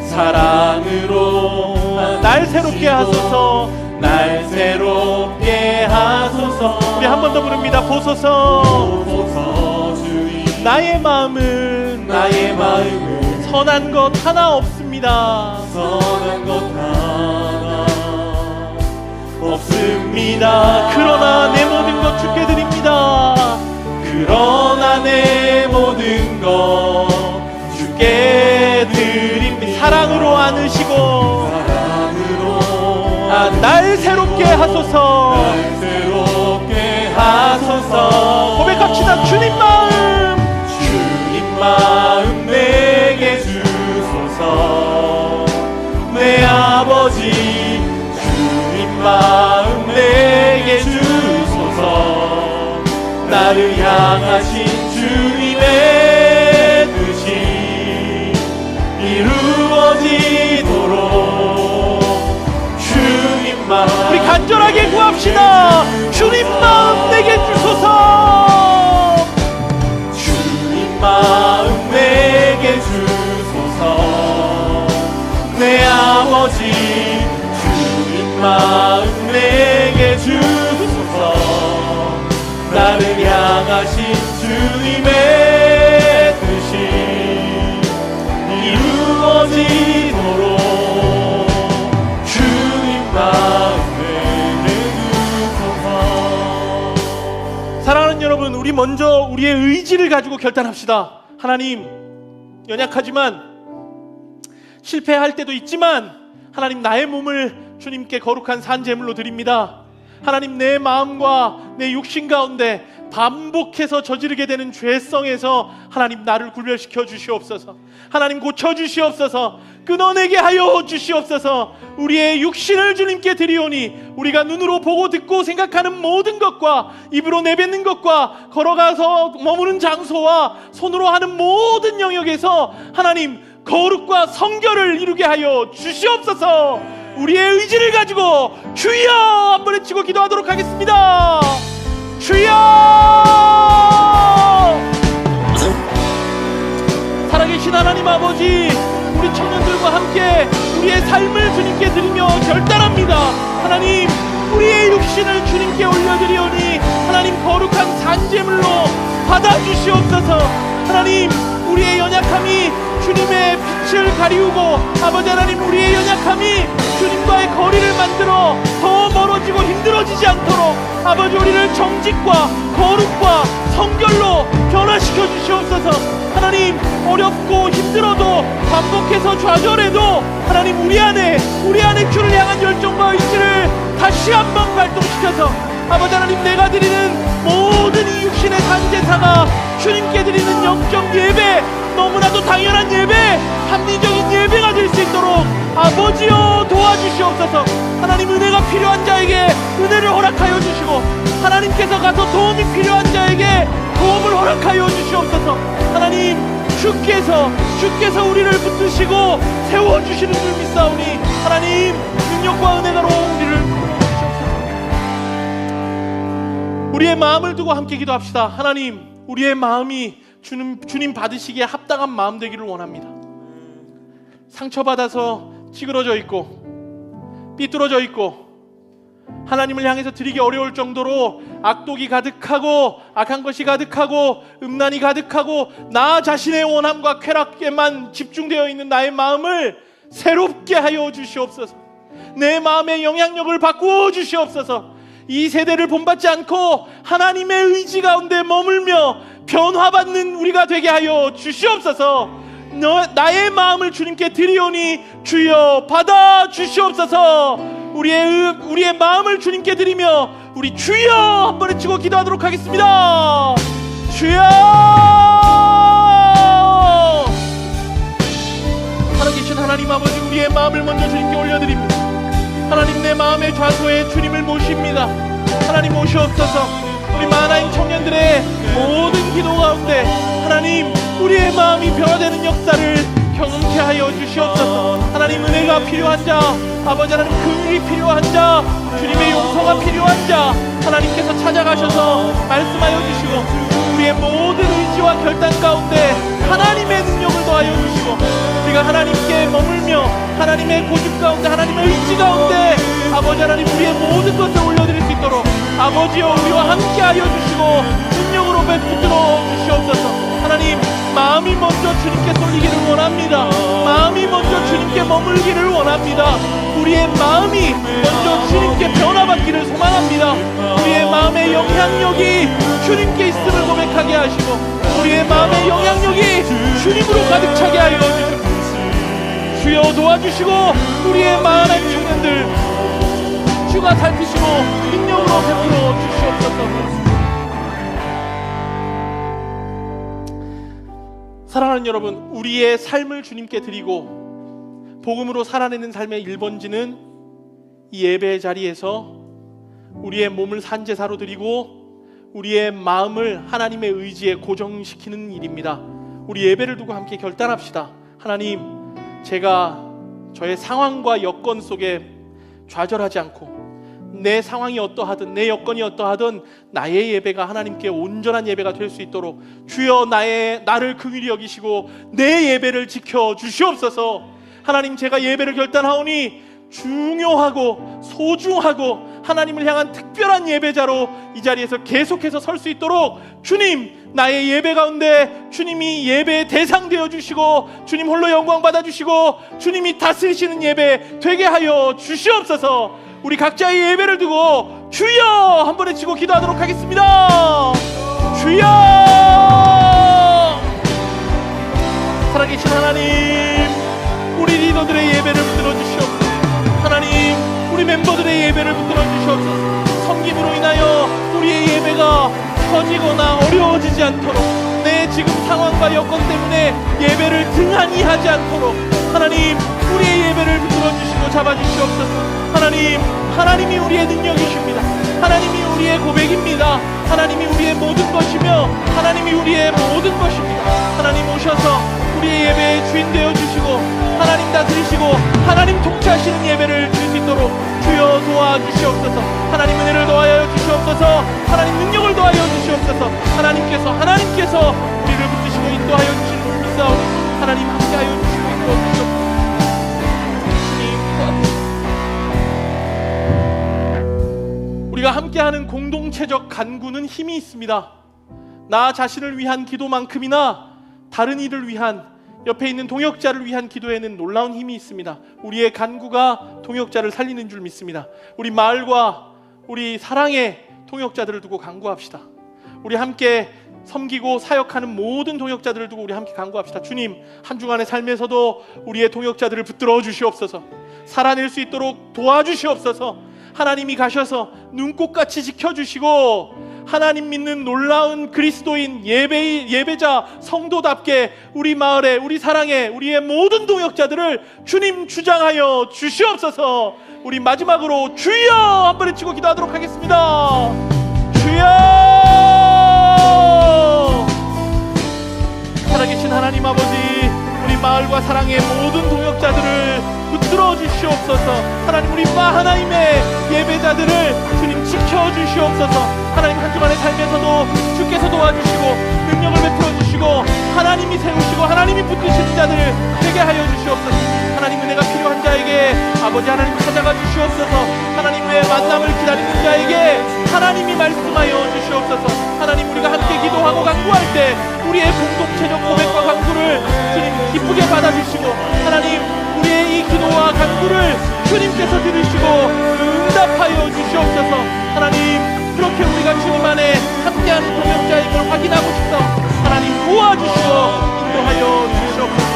사랑으로 날 새롭게 하소서. 날 새롭게 하소서. 우리 한 번 더 부릅니다. 보소서. 보소서 주님. 나의 마음은 선한 것 하나 없습니다. 선한 것 하나 없습니다. 그러나 내 모든 것 주께 드립니다. 그러나 내 모든 것 주께 드립니다. 사랑으로 안으시고 날 새롭게 하소서. 날 새롭게 하소서. 고백합시다. 주님 마음 내게 주소서. 내 아버지 주님 마음 내게 주소서. 나를 향하신 주님의 뜻이 이루어지도록 주님 마음 우리 간절하게 구합시다. 주님 마음 내게 주소서. 마음 내게 주소서. 내 아버지 주님 마음 내게 주소서. 나를 향하신 주님의 뜻이 이루어지도록 주님 마음 내게 주소서. 사랑하는 여러분, 우리 먼저 우리의 의지를 가지고 결단합시다. 하나님, 연약하지만 실패할 때도 있지만 하나님, 나의 몸을 주님께 거룩한 산제물로 드립니다. 하나님, 내 마음과 내 육신 가운데 반복해서 저지르게 되는 죄성에서 하나님, 나를 구별시켜 주시옵소서. 하나님, 고쳐 주시옵소서. 끊어내게 하여 주시옵소서. 우리의 육신을 주님께 드리오니 우리가 눈으로 보고 듣고 생각하는 모든 것과 입으로 내뱉는 것과 걸어가서 머무는 장소와 손으로 하는 모든 영역에서 하나님, 거룩과 성결을 이루게 하여 주시옵소서. 우리의 의지를 가지고 주여 한번 외치고 기도하도록 하겠습니다. 주여! 살아계신 하나님 아버지, 우리 청년들과 함께 우리의 삶을 주님께 드리며 결단합니다. 하나님, 우리의 육신을 주님께 올려드리오니 하나님, 거룩한 산제물로 받아주시옵소서. 하나님, 우리의 연약함이 주님의 빛을 가리우고 아버지 하나님, 우리의 연약함이 주님과의 거리를 만들어 더 멀어지고 힘들어지지 않도록 아버지, 우리를 정직과 거룩과 성결로 변화시켜 주시옵소서. 하나님, 어렵고 힘들어도 반복해서 좌절해도 하나님, 우리 안에 주를 향한 열정과 의지를 다시 한번 발동시켜서 아버지 하나님, 내가 드리는 모든 이 육신의 산제사가 주님께 드리는 영적 예배, 너무나도 당연한 예배, 합리적인 예배가 될 수 있도록 아버지여 도와주시옵소서. 하나님, 은혜가 필요한 자에게 은혜를 허락하여 주시고 하나님께서 가서 도움이 필요한 자에게 도움을 허락하여 주시옵소서. 하나님, 주께서 우리를 붙드시고 세워주시는 줄 믿사오니 하나님 능력과 은혜가로 우리를 풀어주시옵소서. 우리의 마음을 두고 함께 기도합시다. 하나님, 우리의 마음이 주님 받으시기에 합당한 마음 되기를 원합니다. 상처받아서 찌그러져 있고 삐뚤어져 있고 하나님을 향해서 드리기 어려울 정도로 악독이 가득하고 악한 것이 가득하고 음란이 가득하고 나 자신의 원함과 쾌락에만 집중되어 있는 나의 마음을 새롭게 하여 주시옵소서. 내 마음의 영향력을 바꾸어 주시옵소서. 이 세대를 본받지 않고 하나님의 의지 가운데 머물며 변화받는 우리가 되게 하여 주시옵소서. 나의 마음을 주님께 드리오니 주여 받아 주시옵소서. 우리의 마음을 주님께 드리며 우리 주여 한 번에 치고 기도하도록 하겠습니다. 주여. 살아계신 하나님 아버지, 우리의 마음을 먼저 주님께 올려드립니다. 하나님, 내 마음의 좌소에 주님을 모십니다. 하나님 오시옵소서. 우리 마나임 청년들의 모든 기도 가운데 하나님, 우리의 마음이 변화되는 역사를 경험케 하여 주시옵소서. 하나님, 은혜가 필요한 자, 아버지 하나님 긍휼이 필요한 자, 주님의 용서가 필요한 자 하나님께서 찾아가셔서 말씀하여 주시고 우리의 모든 의지와 결단 가운데 하나님의 능력을 더하여 주시고 우리가 하나님께 머물며 하나님의 고집 가운데 하나님의 의지 가운데 아버지 하나님 우리의 모든 것을 올려드릴 수 있도록 아버지여 우리와 함께 하여 주시고 능력으로 베풀어 주시옵소서. 하나님, 마음이 먼저 주님께 쏠리기를 원합니다. 마음이 먼저 주님께 머물기를 원합니다. 우리의 마음이 먼저 주님께 변화받기를 소망합니다. 우리의 마음의 영향력이 주님께 있음을 고백하게 하시고 우리의 마음의 영향력이 주님으로 가득 차게 하여 주시옵소서. 주여 도와주시고 우리의 마음의 청년들 주가 살피시고 능력으로 베풀어 주시옵소서. 사랑하는 여러분, 우리의 삶을 주님께 드리고 복음으로 살아내는 삶의 1번지는 이 예배의 자리에서 우리의 몸을 산제사로 드리고 우리의 마음을 하나님의 의지에 고정시키는 일입니다. 우리 예배를 두고 함께 결단합시다. 하나님, 제가 저의 상황과 여건 속에 좌절하지 않고 내 상황이 어떠하든 내 여건이 어떠하든 나의 예배가 하나님께 온전한 예배가 될 수 있도록 주여 나를 긍휼히 여기시고 내 예배를 지켜 주시옵소서. 하나님, 제가 예배를 결단하오니 중요하고 소중하고 하나님을 향한 특별한 예배자로 이 자리에서 계속해서 설 수 있도록 주님, 나의 예배 가운데 주님이 예배의 대상 되어 주시고 주님 홀로 영광 받아 주시고 주님이 다스리시는 예배 되게 하여 주시옵소서. 우리 각자의 예배를 두고 주여 한 번에 치고 기도하도록 하겠습니다. 주여. 살아계신 하나님, 우리 리더들의 예배를 붙들어 주시옵소서. 하나님, 우리 멤버들의 예배를 붙들어 주시옵소서. 섬김으로 인하여 우리의 예배가 커지거나 어려워지지 않도록 내 지금 상황과 여건 때문에 예배를 등한히 하지 않도록 하나님, 우리의 예배를 붙들어 주시고 잡아주시옵소서. 하나님, 하나님이 우리의 능력이십니다. 하나님이 우리의 고백입니다. 하나님이 우리의 모든 것이며 하나님이 우리의 모든 것입니다. 하나님 오셔서 우리의 예배의 주인 되어 주시고 하나님 다스리시고 하나님 통치하시는 예배를 드릴 수 있도록 주여 도와주시옵소서. 하나님 은혜를 더하여 주시옵소서. 하나님 능력을 더하여 주시옵소서. 하나님께서 우리를 붙드시고 인도하여 주시는 줄 믿사오니 하나님 함께하여 주시고 인도하여 주시옵소서. 우리가 함께하는 공동체적 간구는 힘이 있습니다. 나 자신을 위한 기도만큼이나 다른 이를 위한, 옆에 있는 동역자를 위한 기도에는 놀라운 힘이 있습니다. 우리의 간구가 동역자를 살리는 줄 믿습니다. 우리 마을과 우리 사랑의 동역자들을 두고 간구합시다. 우리 함께 섬기고 사역하는 모든 동역자들을 두고 우리 함께 간구합시다. 주님, 한 주간의 삶에서도 우리의 동역자들을 붙들어 주시옵소서. 살아낼 수 있도록 도와주시옵소서. 하나님이 가셔서 눈꽃같이 지켜주시고 하나님 믿는 놀라운 그리스도인 예배자 성도답게 우리 마을에, 우리 사랑에, 우리의 모든 동역자들을 주님 주장하여 주시옵소서. 우리 마지막으로 주여 한 번에 치고 기도하도록 하겠습니다. 주여. 살아계신 하나님 아버지, 우리 마을과 사랑의 모든 동역자들을 붙들어 주시옵소서. 하나님 우리 하나님의 예배자들을 주님 지켜주시옵소서. 하나님 한 주간의 삶에서도 주께서 도와주시고 능력을 베풀어 주시고 하나님이 세우시고 하나님이 붙드시는 자들 되게 하여 주시옵소서. 하나님 은혜가 필요한 자에게 아버지 하나님 찾아가 주시옵소서. 하나님의 만남을 기다리는 자에게 하나님이 말씀하여 주시옵소서. 하나님 우리가 함께 기도하고 간구할 때 우리의 공동체적 고백과 간구를 주님 기쁘게 받아주시고 하나님 우리의 이 기도와 간구를 주님께서 들으시고 응답하여 주시옵소서. 하나님 그렇게 우리가 주님 안에 함께하는 동역자인 걸 확인하고 싶어 하나님 도와주시고 인도하여 주시옵소서.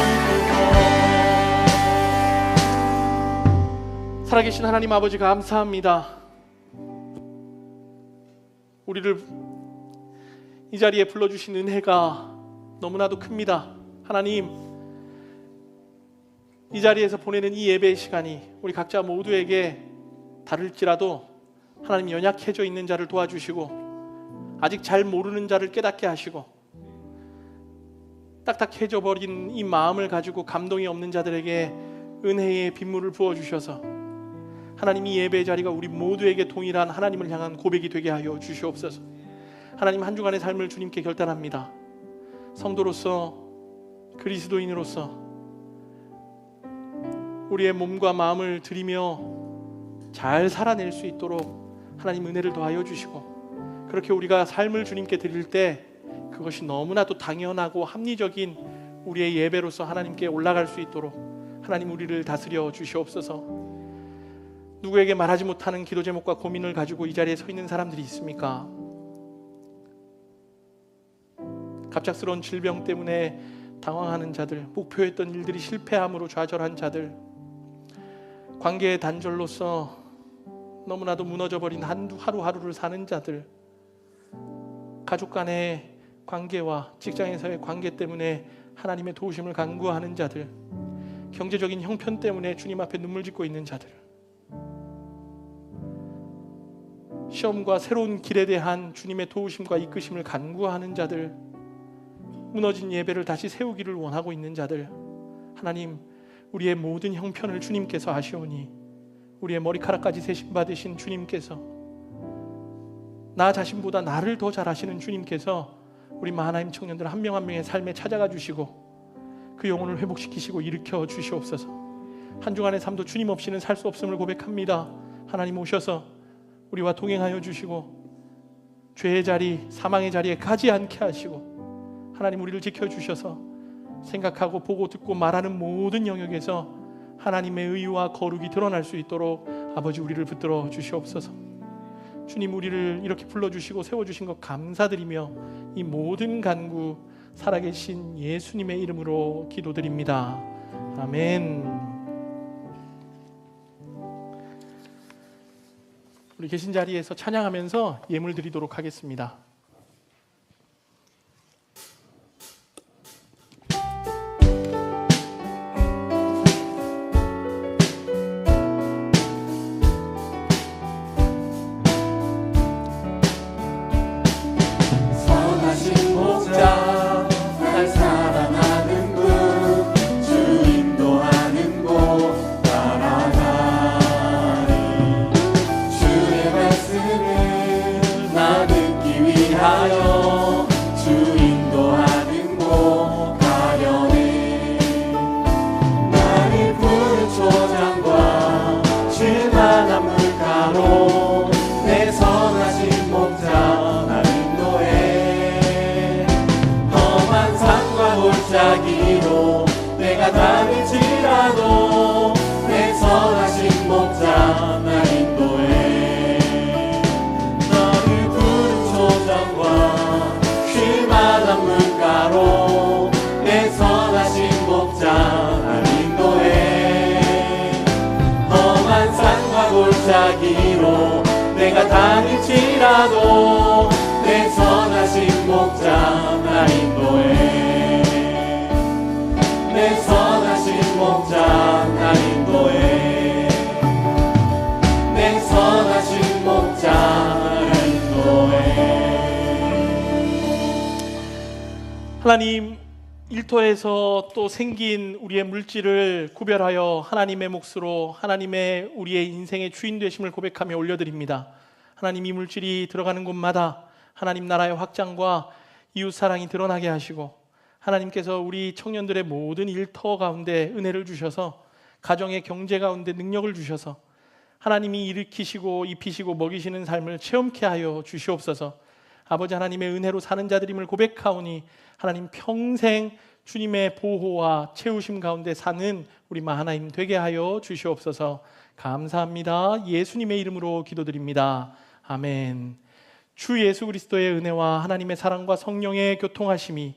살아계신 하나님 아버지 감사합니다. 우리를 이 자리에 불러주신 은혜가 너무나도 큽니다. 하나님 이 자리에서 보내는 이 예배의 시간이 우리 각자 모두에게 다를지라도 하나님 연약해져 있는 자를 도와주시고 아직 잘 모르는 자를 깨닫게 하시고 딱딱해져 버린 이 마음을 가지고 감동이 없는 자들에게 은혜의 빗물을 부어주셔서 하나님 이 예배의 자리가 우리 모두에게 동일한 하나님을 향한 고백이 되게 하여 주시옵소서. 하나님 한 주간의 삶을 주님께 결단합니다. 성도로서 그리스도인으로서 우리의 몸과 마음을 드리며 잘 살아낼 수 있도록 하나님 은혜를 더하여 주시고 그렇게 우리가 삶을 주님께 드릴 때 그것이 너무나도 당연하고 합리적인 우리의 예배로서 하나님께 올라갈 수 있도록 하나님 우리를 다스려 주시옵소서. 누구에게 말하지 못하는 기도 제목과 고민을 가지고 이 자리에 서 있는 사람들이 있습니까? 갑작스러운 질병 때문에 당황하는 자들, 목표했던 일들이 실패함으로 좌절한 자들, 관계의 단절로서 너무나도 무너져버린 하루하루를 사는 자들, 가족 간의 관계와 직장에서의 관계 때문에 하나님의 도우심을 간구하는 자들, 경제적인 형편 때문에 주님 앞에 눈물 짓고 있는 자들, 시험과 새로운 길에 대한 주님의 도우심과 이끄심을 간구하는 자들, 무너진 예배를 다시 세우기를 원하고 있는 자들, 하나님 우리의 모든 형편을 주님께서 아시오니 우리의 머리카락까지 세심 받으신 주님께서 나 자신보다 나를 더 잘 아시는 주님께서 우리 하나님 청년들 한 명 한 명의 삶에 찾아가 주시고 그 영혼을 회복시키시고 일으켜 주시옵소서. 한 주간의 삶도 주님 없이는 살 수 없음을 고백합니다. 하나님 오셔서 우리와 동행하여 주시고 죄의 자리, 사망의 자리에 가지 않게 하시고 하나님 우리를 지켜주셔서 생각하고 보고 듣고 말하는 모든 영역에서 하나님의 의와 거룩이 드러날 수 있도록 아버지 우리를 붙들어 주시옵소서. 주님 우리를 이렇게 불러주시고 세워주신 것 감사드리며 이 모든 간구 살아계신 예수님의 이름으로 기도드립니다. 아멘. 우리 계신 자리에서 찬양하면서 예물 드리도록 하겠습니다. 선하신 목자 날 사랑하는 분 주 인도하는 곳 따라가리 주의 말씀을 나 듣기 위하여 주 인도하는 곳 가려네 나를 푸른 초장과 쉴만한 물가로 내 선하신 목자 날 인도해 험한 산과 골짜기로 내가 다닐지라도 내 선하신 목자 날 인도해 너를 푸른 초장과 쉴만한 물가로 내 선하신 목자 날 인도해 험한 산과 골짜기로 내가 다닐지라도 내 선하신 목자 날 인도해 내 선하신 목자 날 인도해 내 선하신 목자 날 인도해. 하나님 일터에서 또 생긴 우리의 물질을 구별하여 하나님의 몫으로 하나님의 우리의 인생의 주인 되심을 고백하며 올려드립니다. 하나님, 이 물질이 들어가는 곳마다 하나님 나라의 확장과 이웃 사랑이 드러나게 하시고, 하나님께서 우리 청년들의 모든 일터 가운데 은혜를 주셔서 가정의 경제 가운데 능력을 주셔서 하나님이 일으키시고 입히시고 먹이시는 삶을 체험케 하여 주시옵소서. 아버지 하나님의 은혜로 사는 자들임을 고백하오니 하나님 평생 주님의 보호와 채우심 가운데 사는 우리 하나님 되게 하여 주시옵소서. 감사합니다. 예수님의 이름으로 기도드립니다. 아멘. 주 예수 그리스도의 은혜와 하나님의 사랑과 성령의 교통하심이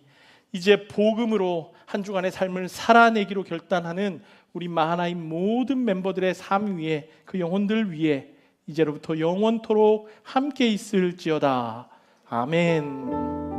이제 복음으로 한 주간의 삶을 살아내기로 결단하는 우리 하나님 모든 멤버들의 삶 위에, 그 영혼들 위에 이제로부터 영원토록 함께 있을지어다. 아멘.